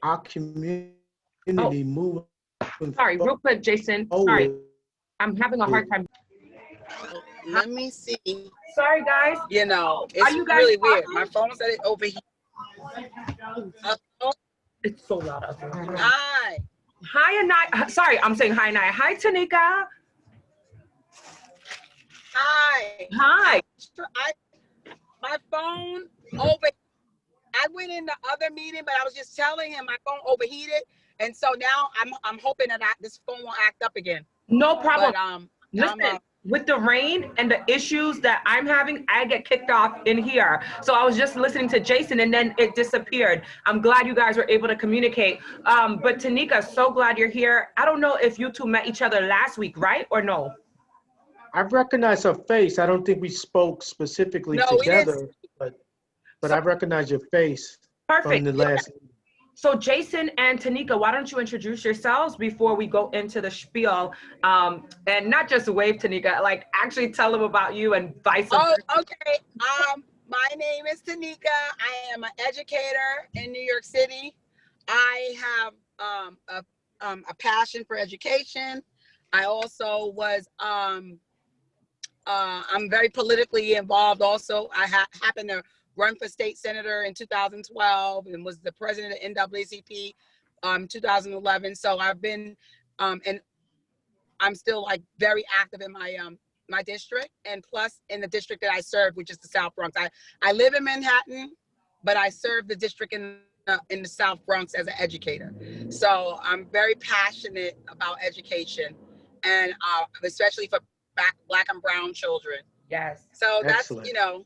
our community Oh, moving sorry, real quick, Jason. Sorry, forward. I'm having a hard time. Hi- Let me see. Sorry, guys. You know, Are it's you guys really weird. My talking? phone said it over here. Oh, It's so loud out there. hi. Hi, Anaya. Sorry, I'm saying hi, Anaya. Hi, Tanika. Hi. Hi. My phone over. I went in the other meeting, but I was just telling him my phone overheated, and so now I'm hoping that this phone won't act up again. No problem. But Listen, with the rain and the issues that I'm having, I get kicked off in here. So I was just listening to Jason and then it disappeared. I'm glad you guys were able to communicate. But Tanika, so glad you're here. I don't know if you two met each other last week, right? Or no? I recognize her face. I don't think we spoke specifically No, we didn't. together, but I recognize your face from Perfect. the last. So Jason and Tanika, why don't you introduce yourselves before we go into the spiel? And not just wave, Tanika, like actually tell them about you and vice versa. Oh, okay. My name is Tanika. I am an educator in New York City. I have a passion for education. I also was I'm very politically involved. Also, I happened to run for state senator in 2012 and was the president of NAACP 2011. So I've been and I'm still like very active in my district, and plus in the district that I serve, which is the South Bronx. I live in Manhattan, but I serve the district in the South Bronx as an educator. So I'm very passionate about education, and especially for black and brown children. Yes. So that's Excellent.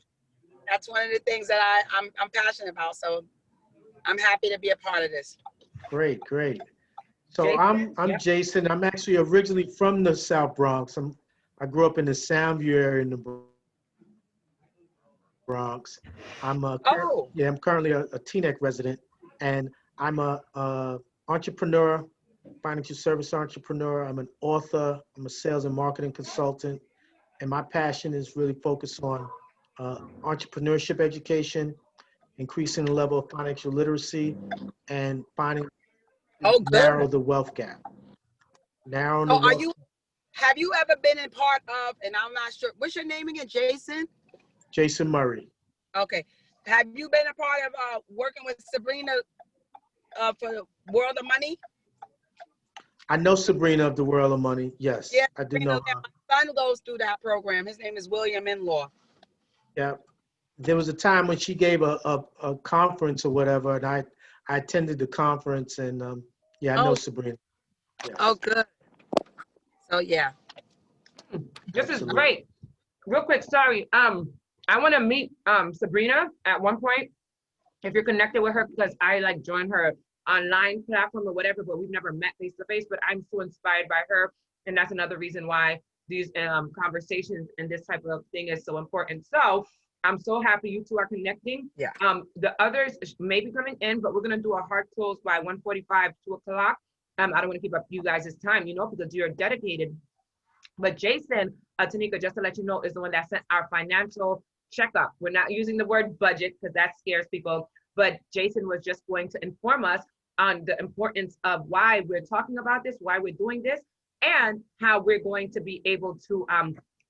that's one of the things that I'm passionate about. So I'm happy to be a part of this. Great, great. So Jason? I'm Yep. Jason. I'm actually originally from the South Bronx. I grew up in the Soundview area in the Bronx. I'm currently a Teaneck resident, and I'm a entrepreneur, financial service entrepreneur. I'm an author. I'm a sales and marketing consultant, and my passion is really focused on entrepreneurship education, increasing the level of financial literacy, and Oh, good. narrow the wealth gap. Narrowing the So wealth. have you ever been in part of, and I'm not sure, what's your name again, Jason? Jason Murray. Okay. Have you been a part of working with Sabrina for the World of Money? I know Sabrina of the World of Money. Yes, Yeah, I do know her. my son goes through that program. His name is William Inlaw. Yeah. There was a time when she gave a conference or whatever, and I attended the conference, and I know Sabrina. Yes. Oh, good. So yeah. This is Absolutely. great. Real quick, sorry. I want to meet Sabrina at one point. If you're connected with her, because I like joined her online platform or whatever, but we've never met face to face. But I'm so inspired by her, and that's another reason why these conversations and this type of thing is so important. So I'm so happy you two are connecting. Yeah. The others may be coming in, but we're gonna do a hard close by 1:45, 2 o'clock. I don't want to keep up you guys' time, because you're dedicated. But Jason, Tanika, just to let you know, is the one that sent our financial checkup. We're not using the word budget because that scares people, but Jason was just going to inform us on the importance of why we're talking about this, why we're doing this, and how we're going to be able to,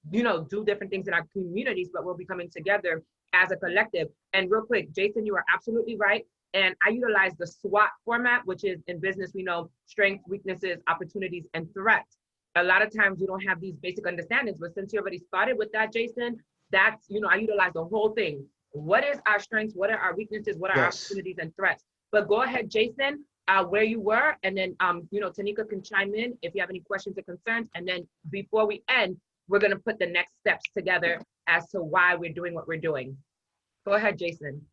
do different things in our communities, but we'll be coming together as a collective. And real quick, Jason, you are absolutely right. And I utilize the SWOT format, which is in business, we know strengths, weaknesses, opportunities, and threats. A lot of times you don't have these basic understandings, but since you already started with that, Jason, that's, I utilize the whole thing. What is our strengths? What are our weaknesses? What are our opportunities and threats? But go ahead, Jason, where you were, and then, Tanika can chime in if you have any questions or concerns. And then before we end, we're gonna put the next steps together as to why we're doing what we're doing. Go ahead, Jason.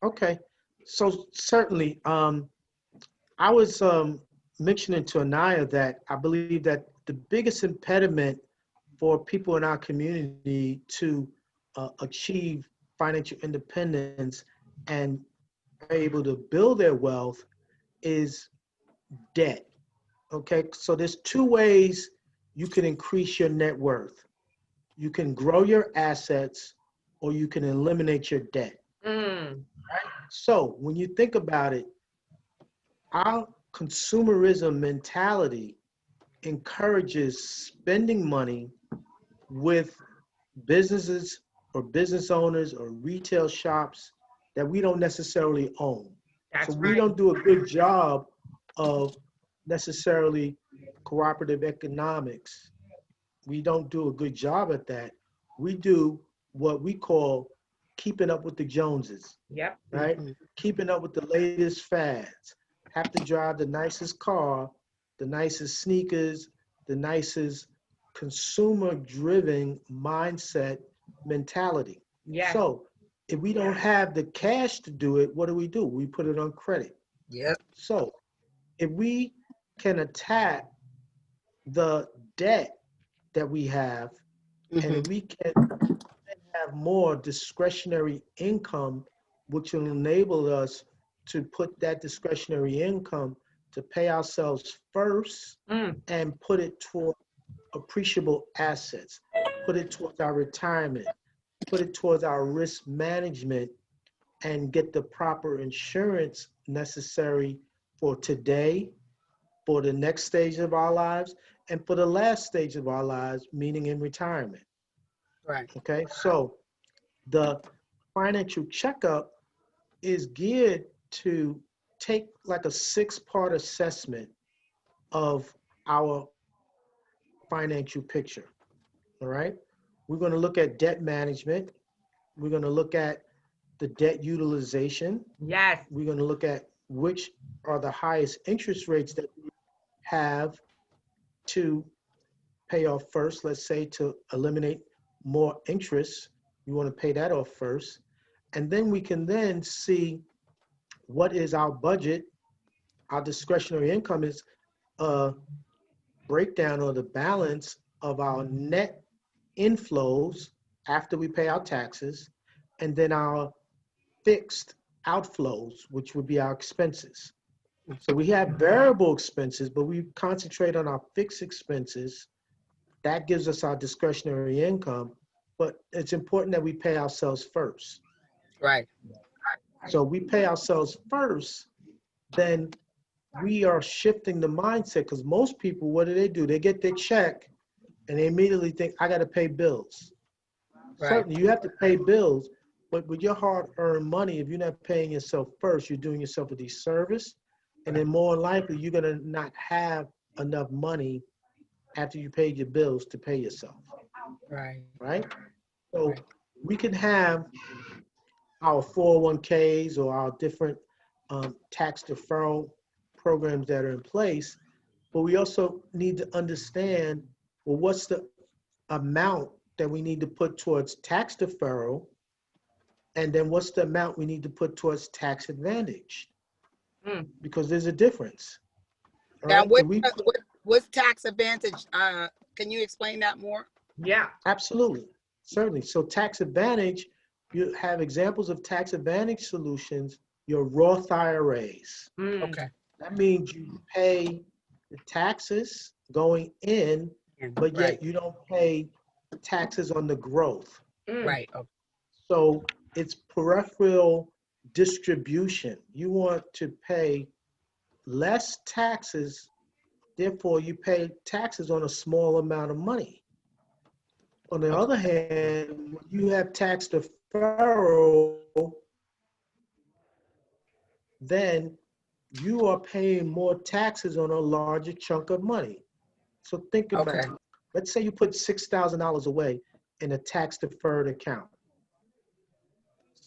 Okay, so certainly, I was mentioning to Anaya that I believe that the biggest impediment for people in our community to achieve financial independence and are able to build their wealth is debt. Okay, so there's two ways you can increase your net worth. You can grow your assets, or you can eliminate your debt. Mm. So when you think about it, our consumerism mentality encourages spending money with businesses or business owners or retail shops that we don't necessarily own. So That's we right. don't do a good job of necessarily cooperative economics. We don't do a good job at that. We do what we call keeping up with the Joneses, Yep. right? Mhm. Keeping up with the latest fads. Have to drive the nicest car, the nicest sneakers, the nicest consumer-driven mindset mentality. Yes. So if we don't have the cash to do it, what do? We put it on credit. Yep. So if we can attack the debt that we have, and if Mhm. we can have more discretionary income, which will enable us to put that discretionary income to pay ourselves first Mm. and put it toward appreciable assets, put it towards our retirement, put it towards our risk management, and get the proper insurance necessary for today, for the next stage of our lives, and for the last stage of our lives, meaning in retirement. Right. Okay, so the financial checkup is geared to take like a 6-part assessment of our financial picture. All right. We're going to look at debt management. We're going to look at the debt utilization. Yes. We're going to look at which are the highest interest rates that we have to pay off first. Let's say to eliminate more interest, you want to pay that off first. And then we can then see what is our budget. Our discretionary income is a breakdown or the balance of our net inflows after we pay our taxes, and then our fixed outflows, which would be our expenses. So we have variable expenses, but we concentrate on our fixed expenses. That gives us our discretionary income, but it's important that we pay ourselves first. Right. So we pay ourselves first, then we are shifting the mindset because most people, what do? They get their check and they immediately think, I got to pay bills. Right. Certainly, you have to pay bills, but with your hard-earned money, if you're not paying yourself first, you're doing yourself a disservice, and then more than likely, you're gonna not have enough money after you paid your bills to pay yourself, Right. right? So Right. we can have our 401ks or our different tax deferral programs that are in place, but we also need to understand, well, what's the amount that we need to put towards tax deferral, and then what's the amount we need to put towards tax advantage? Mm. Because there's a difference. All Now, right. If we put, what's tax advantage? Can you explain that more? Yeah. absolutely, certainly. So tax advantage, you have examples of tax advantage solutions. Your Roth IRAs. Mm. Okay. That means you pay the taxes going in, but Right. yet you don't pay taxes on the growth. Mm. Right. Okay. So it's peripheral distribution. You want to pay less taxes, therefore you pay taxes on a small amount of money. On the Okay. other hand, when you have tax deferral, then you are paying more taxes on a larger chunk of money. So think about Okay. it. Let's say you put $6,000 away in a tax deferred account.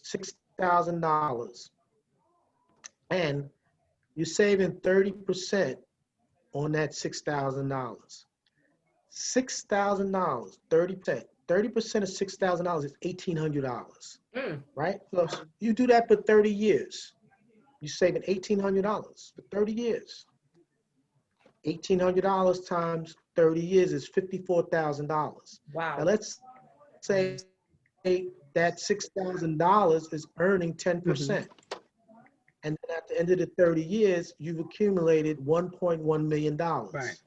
$6,000. And you're saving 30% on that $6,000. $6,000, 30%. 30% of $6,000 is $1,800, Mm. right? So you do that for 30 years. You're saving $1,800 for 30 years. $1,800 times 30 years is $54,000. Now Wow. let's say that $6,000 is earning 10%. And then at the end of the 30 years, you've accumulated $1.1 million. Right.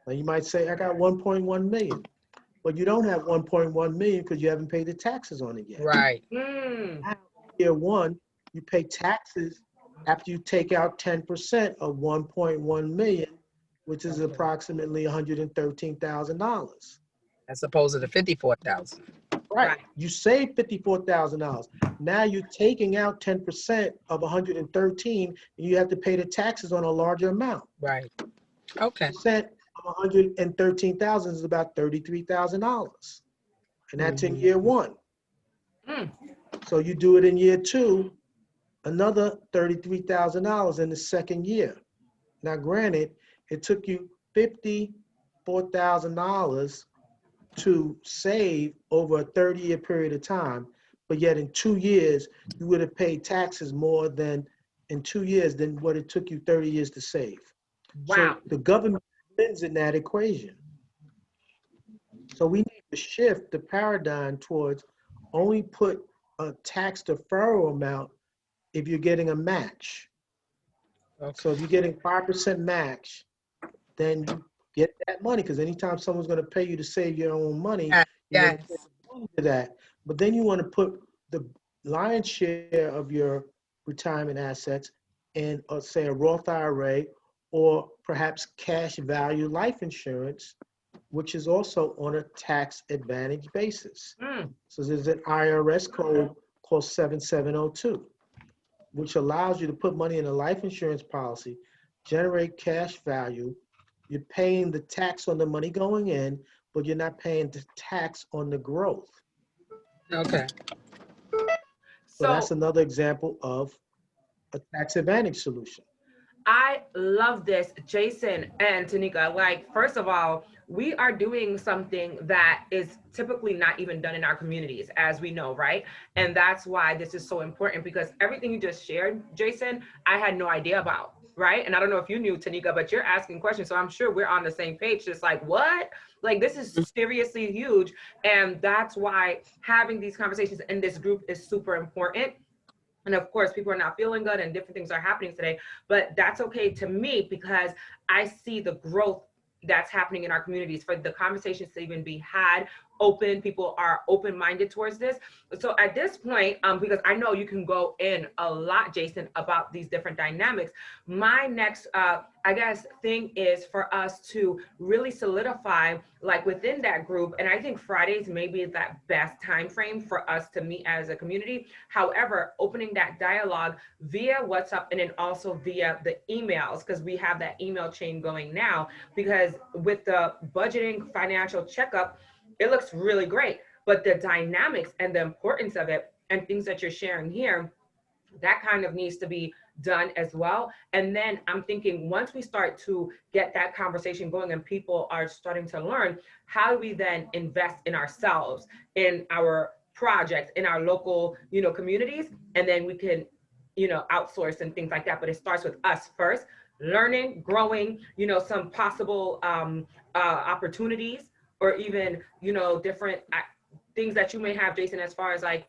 Now you might say, I got 1.1 million, but you don't have 1.1 million because you haven't paid the taxes on it yet. Right. Mm. year one, you pay taxes after you take out 10% of 1.1 million, which is Okay. approximately $113,000. As opposed to the 54,000. Right. Right. You save $54,000. Now you're taking out 10% of 113, and you have to pay the taxes on a larger amount. Right. Okay. Percent of 113,000 is about $33,000, and that's in year one. Mm. So you do it in year two, another $33,000 in the second year. Now, granted, it took you $54,000 to save over a 30-year period of time, but yet in 2 years, you would have paid taxes more than in 2 years than what it took you 30 years to save. Wow. So the government wins in that equation. So we need to shift the paradigm towards only put a tax deferral amount if you're getting a match. Okay. So if you're getting 5% match, then you get that money, because anytime someone's going to pay you to save your own money, you're going Yes. to to that. But then you want to put the lion's share of your retirement assets in, say, a Roth IRA, or perhaps cash value life insurance, which is also on a tax advantage basis. Mm. So there's an IRS code called 7702, which allows you to put money in a life insurance policy, generate cash value. You're paying the tax on the money going in, but you're not paying the tax on the growth. Okay. So that's So another example of a tax advantage solution. I love this, Jason and Tanika. Like, first of all, we are doing something that is typically not even done in our communities, as we know, right? And that's why this is so important, because everything you just shared, Jason, I had no idea about, right? And I don't know if you knew, Tanika, but you're asking questions. So I'm sure we're on the same page, just like, what? Like, this is seriously huge. And that's why having these conversations in this group is super important. And of course, people are not feeling good and different things are happening today, but that's okay to me, because I see the growth that's happening in our communities, for the conversations to even be had open. People are open-minded towards this. So at this point, because I know you can go in a lot, Jason, about these different dynamics, my next, I guess, thing is for us to really solidify, like, within that group. And I think Fridays may be that best time frame for us to meet as a community. However, opening that dialogue via WhatsApp, and then also via the emails, because we have that email chain going now, because with the budgeting financial checkup, it looks really great, but the dynamics and the importance of it and things that you're sharing here, that kind of needs to be done as well. And then I'm thinking, once we start to get that conversation going and people are starting to learn, how do we then invest in ourselves, in our projects, in our local, communities, and then we can, outsource and things like that. But it starts with us first, learning, growing, some possible opportunities, or even, different things that you may have, Jason, as far as like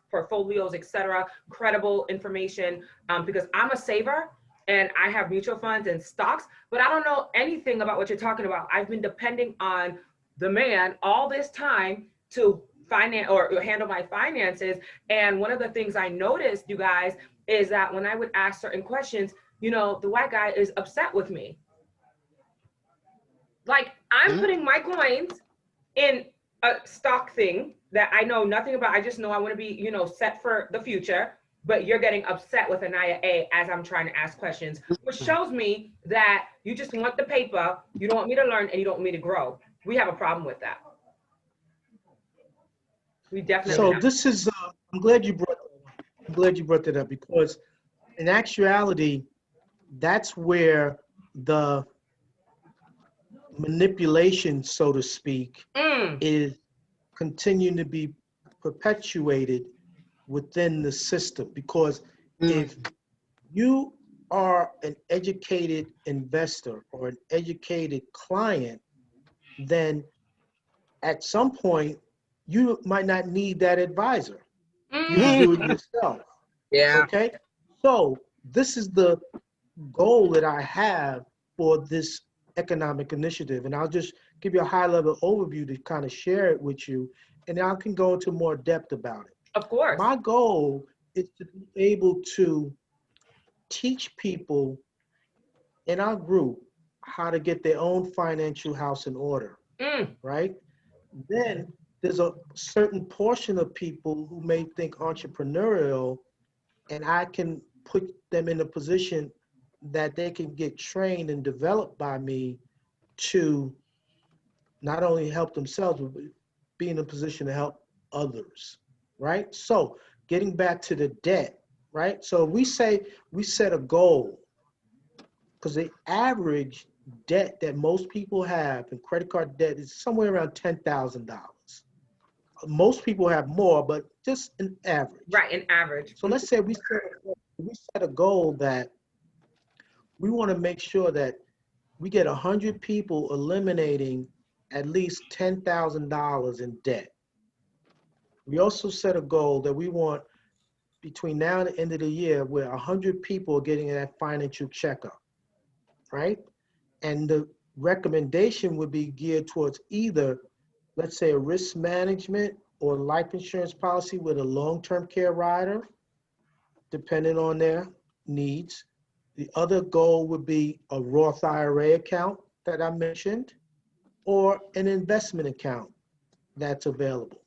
portfolios, etc., credible information, because I'm a saver and I have mutual funds and stocks, but I don't know anything about what you're talking about. I've been depending on the man all this time to finance or handle my finances. And one of the things I noticed, you guys, is that when I would ask certain questions, the white guy is upset with me. Like, I'm putting my coins in a stock thing that I know nothing about. I just know I want to be, set for the future. But you're getting upset with Anaya A as I'm trying to ask questions, which shows me that you just want the paper, you don't want me to learn, and you don't want me to grow. We have a problem with that. We definitely So have. this is, I'm glad you brought that up, because in actuality, that's where the manipulation, so to speak, is continuing to be perpetuated within the system. Because if you are an educated investor or an educated client, then at some point you might not need that advisor. You can do it yourself. Yeah. Okay. So this is the goal that I have for this economic initiative. And I'll just give you a high level overview to kind of share it with you. And then I can go into more depth about it. Of course. My goal is to be able to teach people in our group how to get their own financial house in order, right? Then there's a certain portion of people who may think entrepreneurial, and I can put them in a position that they can get trained and developed by me to not only help themselves, but be in a position to help others, right? So getting back to the debt, right? So we say we set a goal, because the average debt that most people have in credit card debt is somewhere around $10,000. Most people have more, but just an average. Right, an average. So let's say we set a goal that we want to make sure that we get 100 people eliminating at least $10,000 in debt. We also set a goal that we want between now and the end of the year where 100 people are getting that financial checkup, right? And the recommendation would be geared towards either, let's say, a risk management or life insurance policy with a long-term care rider, depending on their needs. The other goal would be a Roth IRA account that I mentioned, or an investment account that's available.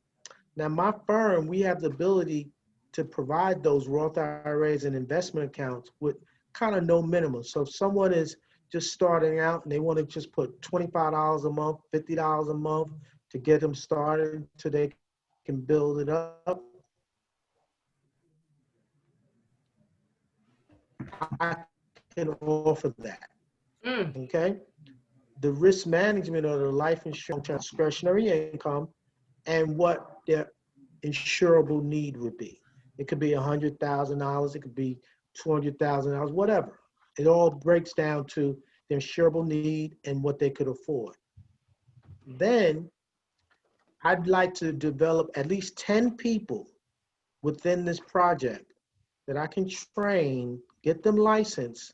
Now, my firm, we have the ability to provide those Roth IRAs and investment accounts with kind of no minimum. So if someone is just starting out and they want to just put $25 a month, $50 a month to get them started so they can build it up, I can offer that. Okay? The risk management or the life insurance discretionary income and what their insurable need would be. It could be $100,000, it could be $200,000, whatever. It all breaks down to their insurable need and what they could afford. Then I'd like to develop at least 10 people within this project that I can train, get them licensed,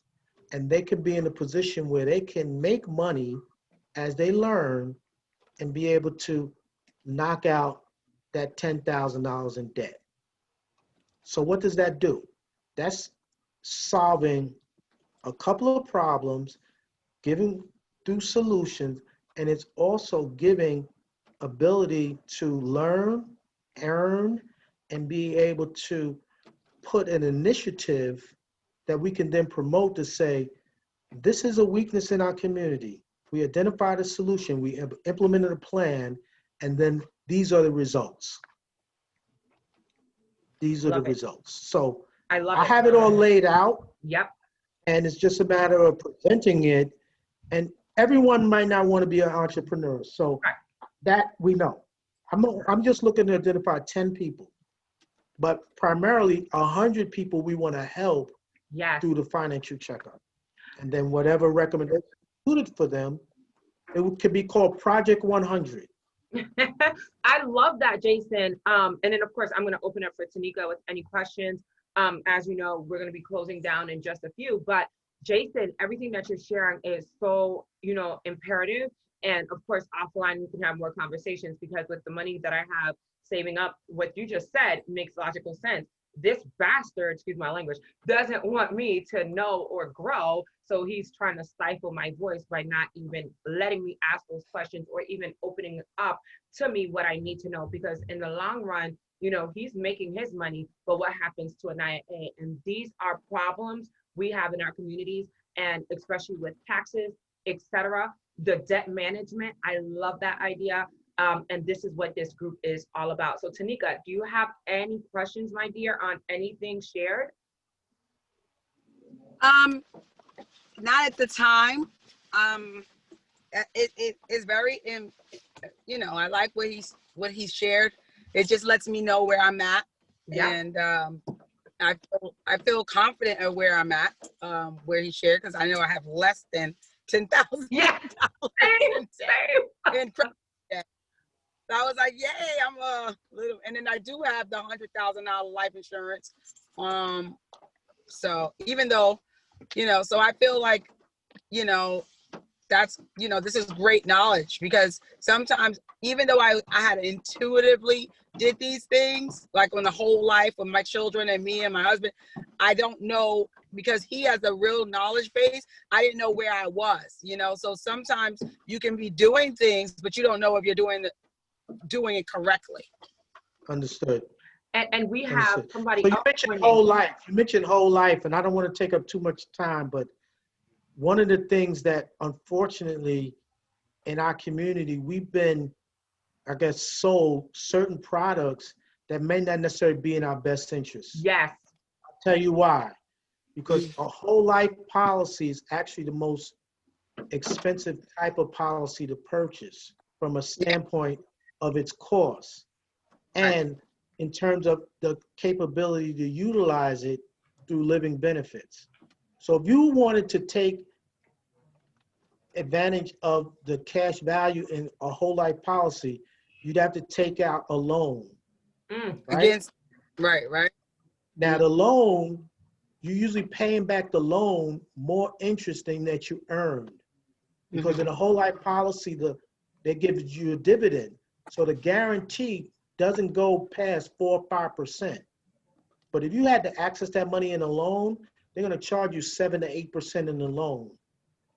and they can be in a position where they can make money as they learn and be able to knock out that $10,000 in debt. So what does that do? That's solving a couple of problems, giving through solutions, and it's also giving ability to learn, earn, and be able to put an initiative that we can then promote to say, this is a weakness in our community. We identified a solution, we implemented a plan, and then these are the results. These are the results. So I have it all laid out. Yep. And it's just a matter of presenting it. And everyone might not want to be an entrepreneur. So that we know. I'm just looking to identify 10 people. But primarily 100 people we want to help through the financial checkup. And then whatever recommendation included for them, it could be called Project 100. I love that, Jason. And then of course, I'm going to open up for Tanika with any questions. As you know, we're going to be closing down in just a few, but Jason, everything that you're sharing is so, imperative. And of course, offline, we can have more conversations because with the money that I have saving up, what you just said makes logical sense. This bastard, excuse my language, doesn't want me to know or grow. So he's trying to stifle my voice by not even letting me ask those questions or even opening up to me what I need to know. Because in the long run, he's making his money, but what happens to Anaya A? And these are problems we have in our communities, and especially with taxes, etc. The debt management, I love that idea. And this is what this group is all about. So Tanika, do you have any questions, my dear, on anything shared? Not at the time. It is very, I like what he's shared. It just lets me know where I'm at. Yeah. And I feel confident of where I'm at, where he shared, because I know I have less than $10,000. Yeah. Same. So I was like, yay, I'm a little, and then I do have the $100,000 life insurance. So even though, so I feel like, that's, this is great knowledge, because sometimes even though I had intuitively did these things, like on the whole life with my children and me and my husband. I don't know, because he has a real knowledge base. I didn't know where I was, you know. So sometimes you can be doing things, but you don't know if you're doing it correctly. Understood. And we have Understood. somebody So you else mentioned joining. whole life. You mentioned whole life, and I don't want to take up too much time, but one of the things that unfortunately in our community, we've been, I guess, sold certain products that may not necessarily be in our best interest. Yes. I'll tell you why. Because a whole life policy is actually the most expensive type of policy to purchase from a standpoint of its cost and in terms of the capability to utilize it through living benefits. So if you wanted to take advantage of the cash value in a whole life policy, you'd have to take out a loan. Mm. Right? Right. Now the loan, you're usually paying back the loan more interest than that you earned. Because in a whole life policy, they give you a dividend. So the guarantee doesn't go past 4 or 5%. But if you had to access that money in a loan, they're going to charge you 7 to 8% in the loan.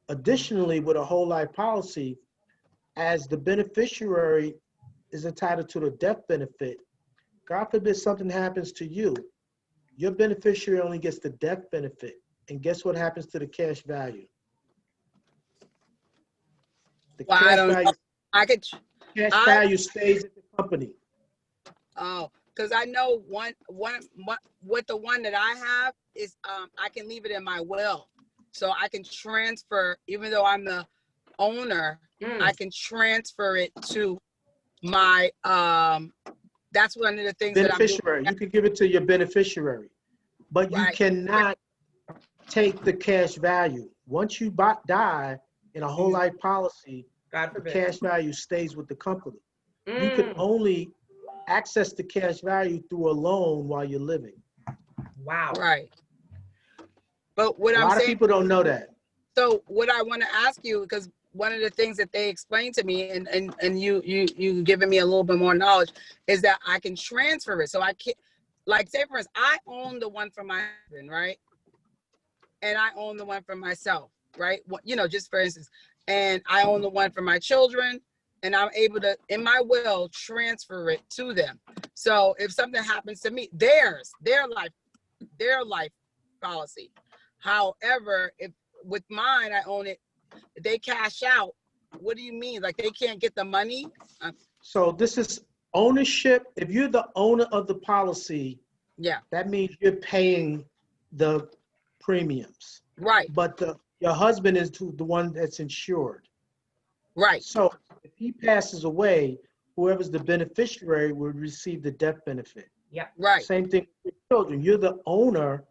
Additionally, with a whole life policy, as the beneficiary is entitled to the death benefit, God forbid something happens to you, your beneficiary only gets the death benefit. And guess what happens to the cash value? The Well, I cash don't value, know. cash I- value stays at the company. Oh, because I know one with the one that I have is I can leave it in my will, so I can transfer, even though I'm the owner, I can transfer it to my that's one of the things that I'm Beneficiary, doing. you can give it to your beneficiary, but you Right. cannot take the cash value. Once you die in a whole life policy, God the forbid. cash value stays with the company. You can only access the cash value through a loan while you're living. Wow. Right. But what A I'm lot of saying, people don't know that. so what I want to ask you, because one of the things that they explained to me, and you giving me a little bit more knowledge, is that I can transfer it. So I can, like, say for instance, I own the one for my husband, right? And I own the one for myself, right? You know, just for instance, and I own the one for my children, and I'm able to, in my will, transfer it to them. So if something happens to me, their life policy. However, if with mine, I own it, they cash out. What do you mean? Like they can't get the money? So this is ownership. If you're the owner of the policy, Yeah. that means you're paying the premiums. Right. But your husband is the one that's insured. Right. So if he passes away, whoever's the beneficiary will receive the death benefit. Yeah. Right. Same thing with children. You're the owner,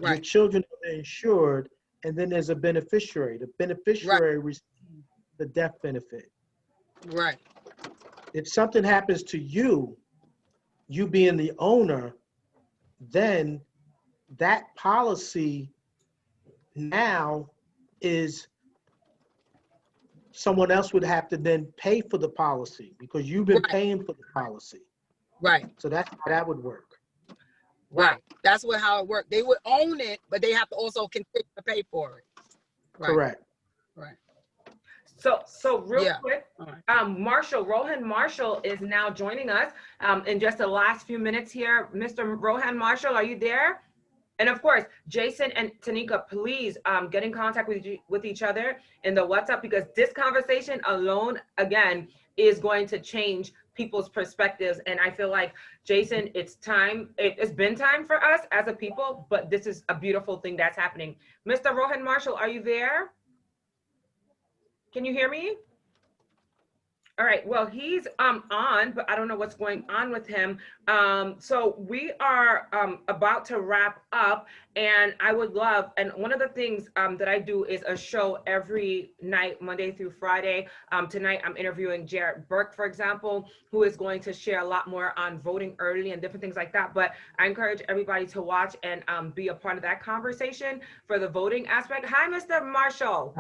your Right. children are insured, and then there's a beneficiary. The beneficiary receives the death benefit. Right. If something happens to you, you being the owner, then that policy now is someone else would have to then pay for the policy because you've been paying for the policy. Right. So that's how that would work. Right. That's how it worked. They would own it, but they have to also continue to pay for it. Right. Correct. Right. So real quick, All right. Rohan Marshall is now joining us in just the last few minutes here. Mr. Rohan Marshall, are you there? And of course, Jason and Tanika, please get in contact with each other in the WhatsApp, because this conversation alone, again, is going to change people's perspectives. And I feel like, Jason, it's been time for us as a people, but this is a beautiful thing that's happening. Mr. Rohan Marshall, are you there? Can you hear me? All right, well, he's on, but I don't know what's going on with him. So we are about to wrap up, and I would love, and one of the things that I do is a show every night, Monday through Friday. Tonight, I'm interviewing Jared Burke, for example, who is going to share a lot more on voting early and different things like that. But I encourage everybody to watch and be a part of that conversation for the voting aspect. Hi, Mr. Marshall.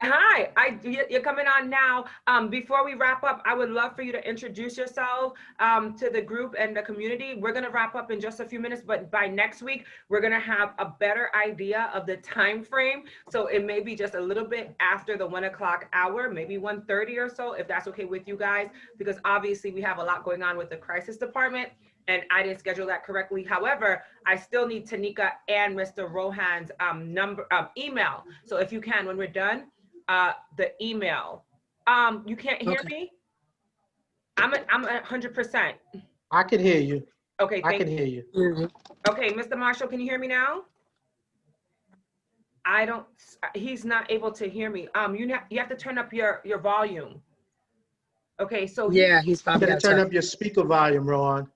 Hi, you're coming on now. Before we wrap up, I would love for you to introduce yourself to the group and the community. We're going to wrap up in just a few minutes, but by next week, we're going to have a better idea of the time frame. So it may be just a little bit after the 1 o'clock hour, maybe 1:30 or so, if that's okay with you guys, because obviously we have a lot going on with the crisis department. And I didn't schedule that correctly. However, I still need Tanika and Mr. Rohan's email. So if you can, when we're done, the email. You can't hear me? I'm at 100%. I can hear you. Okay, I can hear you. Okay, Mr. Marshall, can you hear me now? He's not able to hear me. You have to turn up your volume. Okay, so Yeah, he's You probably gotta turn up your speaker volume, Rohan.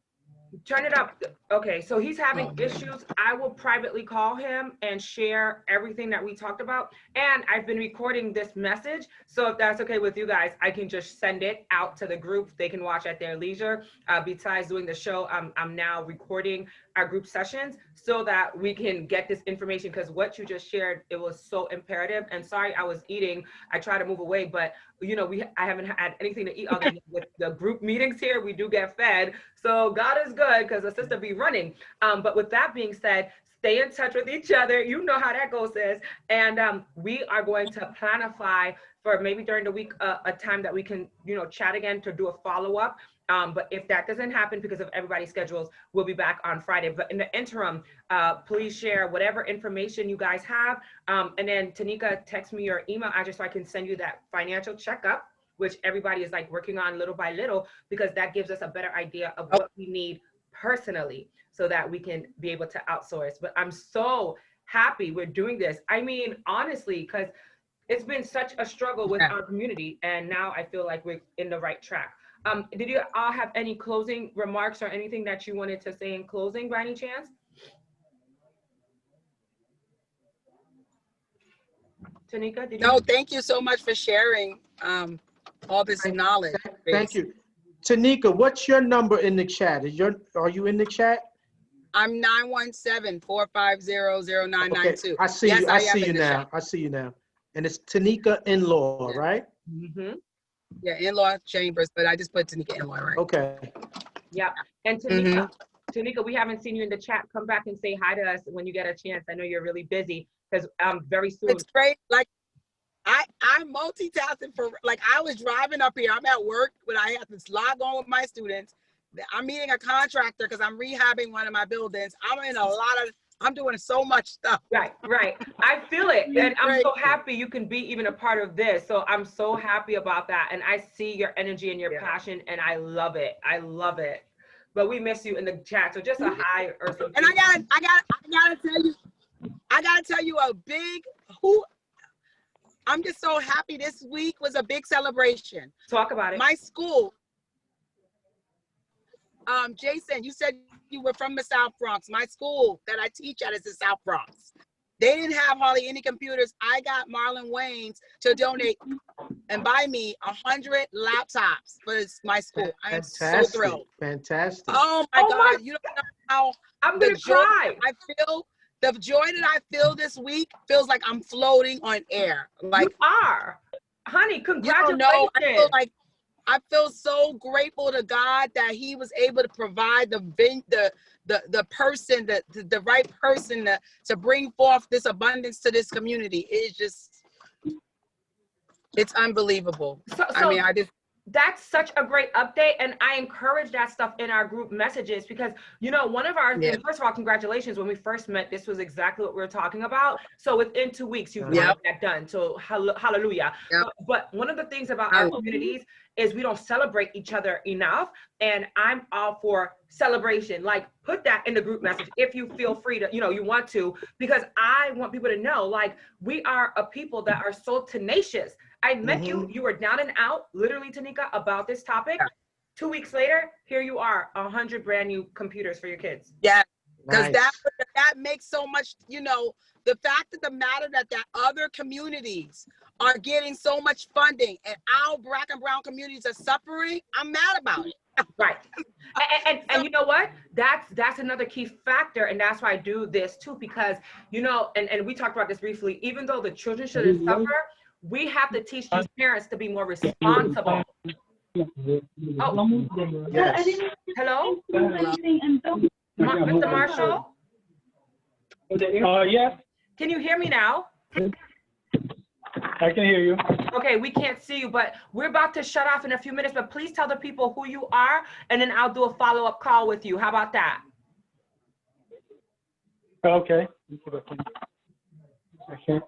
turn it up. Okay, so he's having issues. I will privately call him and share everything that we talked about. And I've been recording this message. So if that's okay with you guys, I can just send it out to the group. They can watch at their leisure. Besides doing the show, I'm now recording our group sessions so that we can get this information, because what you just shared, it was so imperative. And sorry, I was eating. I try to move away, but you know, I haven't had anything to eat other than with the group meetings here. We do get fed. So God is good, because the sister be running. But with that being said, stay in touch with each other. You know how that goes, sis. And we are going to planify for maybe during the week a time that we can, you know, chat again to do a follow-up. But if that doesn't happen because of everybody's schedules, we'll be back on Friday. But in the interim, please share whatever information you guys have. And then Tanika, text me your email address so I can send you that financial checkup, which everybody is like working on little by little, because that gives us a better idea of what we need personally so that we can be able to outsource. But I'm so happy we're doing this. I mean, honestly, because it's been such a struggle with our community, and now I feel like we're in the right track. Did you all have any closing remarks or anything that you wanted to say in closing by any chance? Tanika, did you? No, thank you so much for sharing all this knowledge. Thank you. Tanika, what's your number in the chat? Are you in the chat? I'm 917-450-0992. Okay, I see Yes, you. I see you now. chat. I see you now. And it's Tanika In-Law, right? Mm-hmm. Yeah, in-law chambers, but I just put Tanika in-law, right? Okay. Yeah. And Tanika, Tanika, we haven't seen you in the chat. Come back and say hi to us when you get a chance. I know you're really busy, because very soon. It's great. Like I'm multitasking like I was driving up here. I'm at work, but I have to log on with my students. I'm meeting a contractor because I'm rehabbing one of my buildings. I'm doing so much stuff. Right. I feel it. And I'm so happy you can be even a part of this. So I'm so happy about that. And I see your energy and your passion, and I love it. I love it. But we miss you in the chat. So just a hi or something. And I gotta tell you I'm just so happy. This week was a big celebration. Talk about it. My school, Jason, you said you were from the South Bronx. My school that I teach at is the South Bronx. They didn't have hardly any computers. I got Marlon Wayans to donate and buy me 100 laptops for my school. I am so thrilled. Fantastic. Oh my God. You don't know how I'm gonna cry. The joy that I feel this week feels like I'm floating on air. Like, you are. Honey, congratulations. You know, I feel so grateful to God that He was able to provide the person, the right person to bring forth this abundance to this community. It's unbelievable. That's such a great update, and I encourage that stuff in our group messages, because you know, one of our first of all, congratulations. When we first met, this was exactly what we were talking about. So within 2 weeks, you've got that done. So hallelujah. But one of the things about our communities is we don't celebrate each other enough, and I'm all for celebration. Like, put that in the group message if you feel free to, you want to, because I want people to know, like, we are a people that are so tenacious. I met you were down and out, literally, Tanika, about this topic. 2 weeks later, here you are, 100 brand new computers for your kids. Yeah, because that makes so much, the fact of the matter that other communities are getting so much funding and our Black and brown communities are suffering, I'm mad about it. Right. And you know what? That's another key factor. And that's why I do this too, because, and we talked about this briefly, even though the children shouldn't suffer, We have to teach these parents to be more responsible. Oh, Yes. hello? Mr. Marshall, Yes, can you hear me now? I can hear you. Okay, we can't see you, but we're about to shut off in a few minutes, but please tell the people who you are, and then I'll do a follow-up call with you. How about that? Okay. I can't.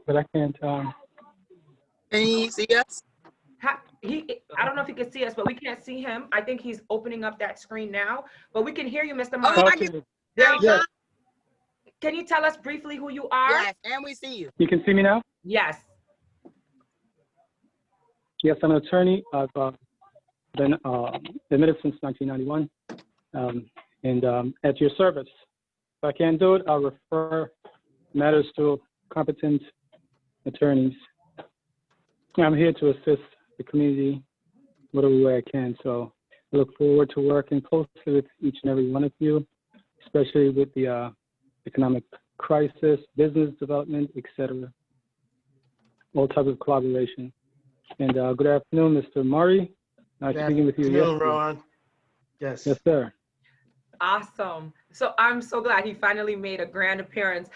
Can you see us? I don't know if he can see us, but we can't see him. I think he's opening up that screen now, but we can hear you, Mr. Oh, Marshall. I can. There you go. Yes. Can you tell us briefly who you are? Yes, and we see you. You can see me now? Yes. Yes, I'm an attorney. I've been admitted since 1991, and at your service. If I can't do it, I'll refer matters to competent attorneys. I'm here to assist the community whatever way I can. So I look forward to working closely with each and every one of you, especially with the economic crisis, business development, etc. All types of collaboration. And good afternoon, Mr. Murray. Nice speaking with you. Good afternoon, yesterday. Ron. Yes. Yes, sir. Awesome. So I'm so glad he finally made a grand appearance.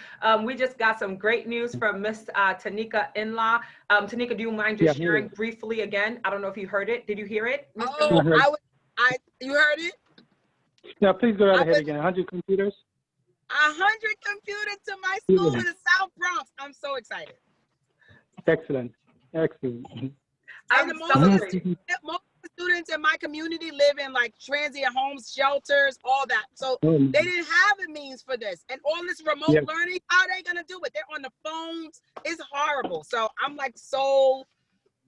We just got some great news from Miss Tanika In-Law. Tanika, do you mind just Yeah, sharing briefly again? I don't know if you heard it. Did you hear it? Oh, you heard it? Now, please go right I ahead was- again. 100 computers? 100 computers to my school in the South Bronx. I'm so excited. Excellent. Excellent. I'm And celebrating. most of the students in my community live in like transient homes, shelters, all that. So Oh, they didn't have a means for this. And all this remote Yeah. learning, how are they going to do it? They're on the phones. It's horrible. So I'm like so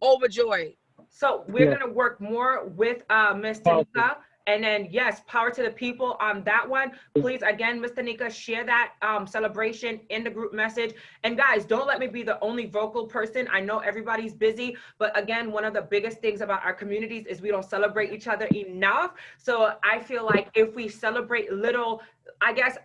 overjoyed. So we're Yeah. gonna work more with Ms. Tanika. And then, yes, power to the people on that one. Please, again, Ms. Tanika, share that celebration in the group message. And guys, don't let me be the only vocal person. I know everybody's busy, but again, one of the biggest things about our communities is we don't celebrate each other enough. So I feel like if we celebrate little, I guess,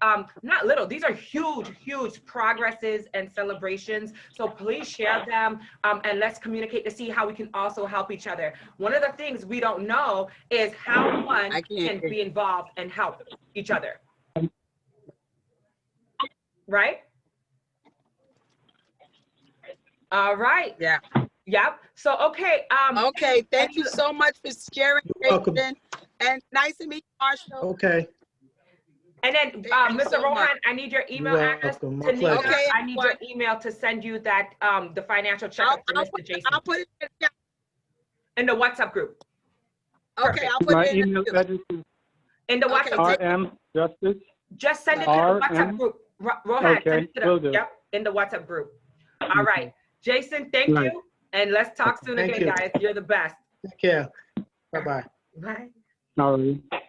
not little, these are huge, huge progresses and celebrations. So please share them and let's communicate to see how we can also help each other. One of the things we don't know is how one I can't can be involved and help each other. Right? All right. Yeah. Yep. So, okay. Okay. Thank you so much for sharing. You're welcome. Jason. And nice to meet you, Marshall. Okay. And then, Thank you Mr. so Rohan, much. I need your email You're address. welcome. My Tanika, pleasure. Okay, I need your email to send you that the financial checkup for Mr. Jason I'll put it in the chat. in the WhatsApp group. Okay, I'll put My it in email the address is In the Okay, WhatsApp group. rmjustice. Just send it to the RM? WhatsApp group. Rohan, Okay, send it to will the, do. yep, in the WhatsApp group. All right. Jason, thank Right. you. And let's talk soon Thank again, you. guys. You're the best. Take care. Bye-bye. Bye. All right.